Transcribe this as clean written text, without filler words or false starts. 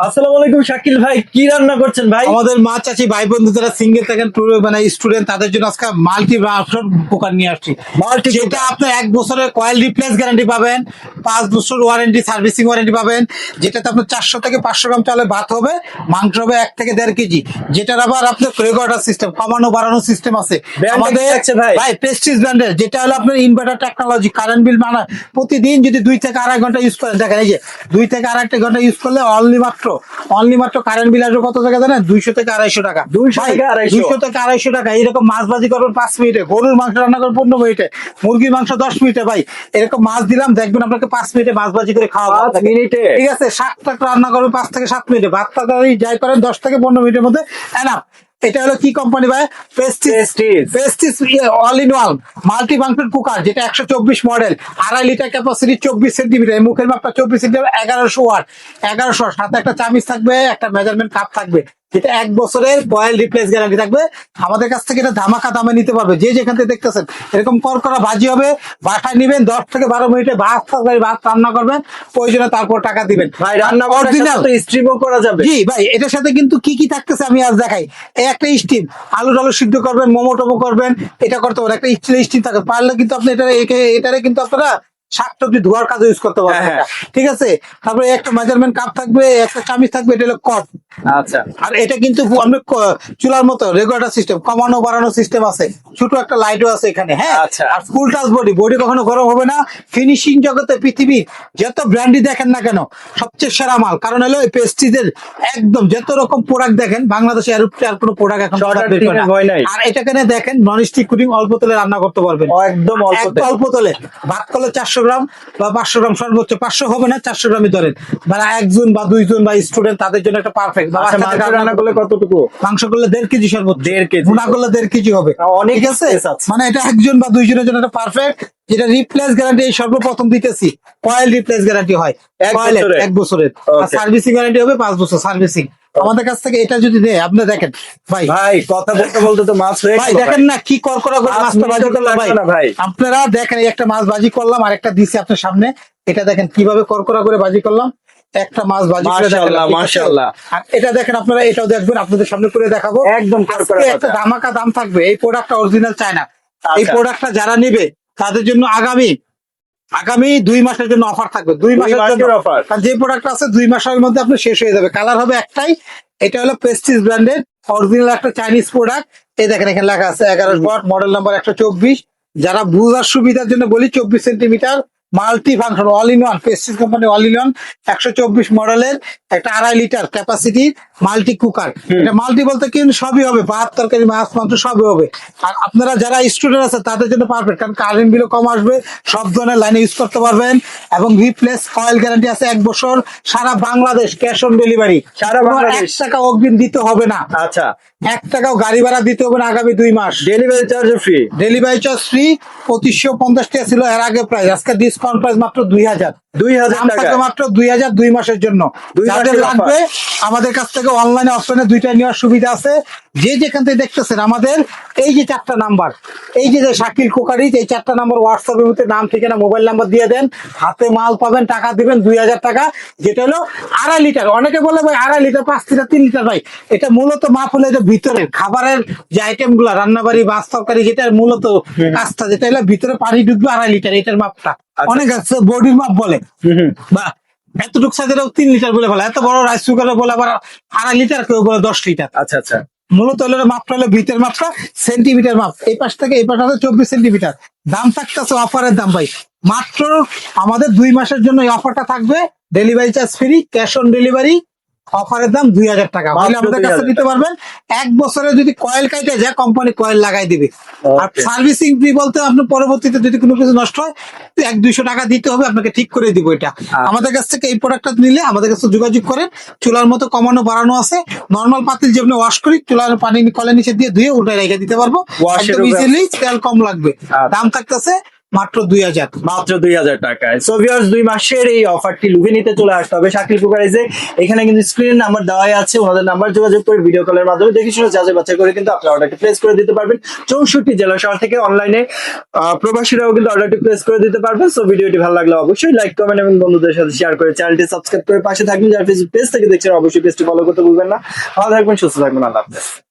আসসালামু আলাইকুম শাকিল ভাই, কি রান্না করছেন ভাই? আমাদের মা চাচি ভাই বন্ধু যারা সিঙ্গেল থাকেন মানে স্টুডেন্ট তাদের জন্য আজকে মাল্টি ভার্সন কুকার নিয়ে আসছি। মাল্টি যেটা আপনার 1 বছরের কয়েল রিপ্লেস গ্যারান্টি পাবেন, 5 বছর ওয়ারেন্টি সার্ভিসিং ওয়ারেন্টি পাবেন। যেটাতে আপনার 400 থেকে 500 গ্রাম চালে ভাত হবে, মাংস হবে 1 থেকে 1.5 কেজি। যেটার আবার আপনার রেগুলেটর সিস্টেম, কমানো বাড়ানো সিস্টেম আছে। ব্র্যান্ডটা কি আছে ভাই? ভাই প্রেস্টিজ ব্র্যান্ডের, যেটা হলো আপনার ইনভার্টার টেকনোলজি, কারেন্ট বিল মানে প্রতিদিন যদি 2 থেকে আড়াই ঘন্টা ইউজ করেন, দেখেন এই যে 2 থেকে আড়াই ঘন্টা ইউজ করলে অনলি মাত্র কারেন্ট বিল আসবে কত টাকা জানেন? 200 থেকে 250 টাকা। 200 থেকে 250 200 থেকে 250 টাকা। এরকম মাছ ভাজি করবেন 5 মিনিটে, গরুর মাংস রান্না করবেন 15 মিনিটে, মুরগির মাংস 10 মিনিটে। ভাই এরকম মাছ দিলাম, দেখবেন আপনাকে 5 মিনিটে মাছ ভাজি করে খাওয়া 5 মিনিটে? ঠিক আছে। শাক টাক রান্না করবেন 5 থেকে 7 মিনিটে, ভাত তরকারি যাই করেন 10 থেকে 15 মিনিটের মধ্যে এনাফ। এটা হলো কি কোম্পানি ভাই? Prestige all in one multi function cooker, যেটা 124 মডেল, 2.5 লিটার ক্যাপাসিটি, 24 সেন্টিমিটার, মুখের মাপটা 24 সেন্টিমিটার, 1100 ওয়াট। 1100 সাথে একটা চামিচ থাকবে, একটা মেজারমেন্ট কাপ থাকবে। যেটা 1 বছরের কয়েল রিপ্লেস গ্যারান্টি থাকবে। আমাদের কাছ থেকে এটা ধামাকা দামে নিতে পারবে। যে যেখান থেকে দেখতেছেন এরকম করা ভাজি হবে, বাসায় নিবেন 10 থেকে 12 মিনিটে ভাত রান্না করবেন, প্রয়োজনে তারপর টাকা দিবেন। ভাই রান্না অরিজিনাল স্ট্রিমও করা যাবে? জি ভাই, এটার সাথে কিন্তু কি কি থাকতেছে আমি আজ দেখাই। এই একটা স্টিম, আলু টালু সিদ্ধ করবেন, মোমো টোমো করবেন, এটা করতে পারেন। একটা স্টিম থাকে, পারলে কিন্তু আপনি এটারে কিন্তু আপনারা শাকসবজি ধোয়ার কাজে ইউজ করতে পারবেন। হ্যাঁ। ঠিক আছে। তারপরে একটা মেজারমেন্ট কাপ থাকবে, একটা চামিচ থাকবে, এটা হলো কপ। আচ্ছা, আর এটা কিন্তু আমি চুলার মতো রেগুলেটর সিস্টেম, কমানো বাড়ানো সিস্টেম আছে, ছোট একটা লাইটও আছে এখানে। হ্যাঁ। আচ্ছা। আর ফুল টাচ বডি কখনো গরম হবে না। ফিনিশিং জগতে পৃথিবীর যত ব্র্যান্ডই দেখেন না কেন, সবচেয়ে সেরা মাল। কারণ হলো এই পেস্টিজের একদম যত রকম প্রোডাক্ট দেখেন বাংলাদেশে আর কোনো প্রোডাক্ট এখন বের করে না। ভয় নাই। আর এটাকে দেখেন নন স্টিক কুকিং, অল্প তেলে রান্না করতে পারবেন। একদম অল্প তেলে ভাত করলে 400 গ্রাম বা 500 গ্রাম, সর্বোচ্চ 500 হবে না, 400 গ্রামই ধরেন। মানে একজন বা দুইজন বা স্টুডেন্ট তাদের জন্য একটা পারফেক্ট। রান্না করলে কতটুকু? মাংস করলে 1.5 কেজি, সর্বোচ্চ 1.5 কেজি, ভুনা করলে 1.5 কেজি হবে। অনেক ঠিক আছে। space আছে। মানে এটা একজন বা দুইজনের জন্য একটা পারফেক্ট। যেটা রিপ্লেস গ্যারান্টি সর্বপ্রথম দিতেছি, কয়েল রিপ্লেস গ্যারান্টি হয় 1 বছরের, আর সার্ভিসিং গ্যারান্টি হবে 5 বছর সার্ভিসিং। আমাদের কাছ থেকে এটা যদি দেয়, আপনি দেখেন ভাই কথা বলতে বলতে তো মাছ হয়ে ভাই গেল। দেখেন না কি করা করে মাছটা ভাজি করলাম ভাই। আপনারা দেখেন, এই একটা মাছ ভাজি করলাম, আর একটা দিছি আপনার সামনে। এটা দেখেন কিভাবে করা করে ভাজি করলাম। একটা মাছ ভাজি করে দেখালাম। মাশাআল্লাহ। আর এটা দেখেন, আপনারা এটাও দেখবেন, আপনাদের সামনে করে দেখাবো। একদম আজকে একটা ধামাকা দাম থাকবে। এই প্রোডাক্টটা অরিজিনাল চায়না। এই প্রোডাক্টটা যারা নিবে তাদের জন্য আগামী 2 মাসের জন্য অফার থাকবে। 2 মাসের জন্য অফার। কারণ যে প্রোডাক্ট আছে 2 মাসের মধ্যে আপনার শেষ হয়ে যাবে। কালার হবে একটাই। এটা হলো প্রেস্টিজ ব্র্যান্ডের অরিজিনাল একটা চাইনিজ প্রোডাক্ট। এই দেখেন এখানে লেখা আছে 11 ওয়াট, মডেল নাম্বার 124। যারা বুঝার সুবিধার জন্য বলি, 24 centimetre multi function all in one, Prestige company all in one 124 মডেলের একটা 2.5 লিটার ক্যাপাসিটির মাল্টি কুকার। এটা মাল্টি বলতে কিন্তু সবই হবে, ভাত তরকারি মাছ মাংস সবই হবে। আর আপনারা যারা স্টুডেন্ট আছে তাদের জন্য পারফেক্ট, কারণ কারেন্ট বিলও কম আসবে, সব ধরনের লাইনে ইউজ করতে পারবেন। এবং রিপ্লেস কয়েল গ্যারান্টি আছে 1 বছর, সারা বাংলাদেশ ক্যাশ অন ডেলিভারি। সারা বাংলাদেশ। 1 টাকা অগ্রিম দিতে হবে না। আচ্ছা, 1 টাকাও গাড়ি ভাড়া দিতে হবে না আগামী 2 মাস। Delivery charge free. Delivery charge free. 2550 টাকা ছিল এর আগে প্রাইস, আজকে ডিসকাউন্ট প্রাইস মাত্র 2000 টাকা, মাত্র 2000 2 মাসের জন্য। যাদের লাগবে আমাদের কাছ থেকে অনলাইনে অফলাইনে দুইটাই নেওয়ার সুবিধা আছে। যে যেখান থেকে দেখতেছেন আমাদের এই যে 4টা নাম্বার, এই যে শাকিল কুকারিজ, এই 4টা নাম্বার হোয়াটসঅ্যাপের মধ্যে নাম ঠিকানা মোবাইল নাম্বার দিয়ে দেন, হাতে মাল পাবেন, টাকা দিবেন 2000 টাকা। যেটা হলো 2.5 লিটার। অনেকে বলে ভাই 2.5 লিটার 5 লিটার 3 লিটার। ভাই এটা মূলত মাপ হলো এটা ভিতরের খাবারের যে আইটেম গুলা, রান্নাবাড়ি মাছ তরকারি, যেটার মূলত কাজটা, যেটা হলো ভিতরে পানি ঢুকবে 2.5 লিটার, এটার মাপটা। অনেক আছে বডির মাপ বলে, বা এতটুকু সাইজের 3 লিটার বলে ফেলে, এত বড় রাইস কুকারে বলে আবার 2.5 লিটার, কেউ বলে 10 লিটার। আচ্ছা আচ্ছা। মূলত হলো মাপটা হলো ভিতরের মাপটা, সেন্টিমিটার মাপ। এই পাশ থেকে এই পাশ আছে 24 সেন্টিমিটার। দাম থাকতেছে অফারের দাম ভাই, মাত্র আমাদের 2 মাসের জন্য এই অফারটা থাকবে। Delivery charge free, cash on delivery. অফারের দাম 2000 টাকা। আমাদের কাছে দিতে পারবেন। 1 বছরে যদি কয়েল কাটে যায়, কোম্পানি কয়েল লাগাই দিবে। আর সার্ভিসিং ফ্রি বলতে আপনার পরবর্তীতে যদি কোনো কিছু নষ্ট হয় 100-200 টাকা দিতে হবে, আপনাকে ঠিক করে দিব। এটা আমাদের কাছ থেকে এই প্রোডাক্টটা নিলে আমাদের কাছে যোগাযোগ করেন। চুলার মতো কমানো বাড়ানো আছে। নর্মাল পাতিল যেমনি ওয়াশ করি, চুলার পানি কলের নিচে দিয়ে ধুয়ে উল্টায় রেখে দিতে পারবো। একদম ইজিলি, তেল কম লাগবে। দাম থাকতেছে মাত্র 2000। মাত্র 2000 টাকায়। সো ভিউয়ার্স 2 মাসের এই অফারটি লুভে নিতে চলে আসতে হবে শাকিল কুকারিজে। এখানে কিন্তু স্ক্রিন নাম্বার দেওয়াই আছে, ওনাদের নাম্বার যোগাযোগ করে ভিডিও কলের মাধ্যমে দেখে শুনে যাচাই বাছাই করে কিন্তু আপনার অর্ডারটি প্লেস করে দিতে পারবেন। 64 জেলা শহর থেকে অনলাইনে প্রবাসীরাও কিন্তু অর্ডারটি প্লেস করে দিতে পারবেন। সো ভিডিওটি ভালো লাগলে অবশ্যই লাইক কমেন্ট এবং বন্ধুদের সাথে শেয়ার করে চ্যানেলটি সাবস্ক্রাইব করে পাশে থাকবেন। যারা ফেসবুক পেজ থেকে দেখছেন অবশ্যই পেজটি ফলো করতে ভুলবেন না। ভালো থাকবেন, সুস্থ থাকবেন, আল্লাহ হাফেজ।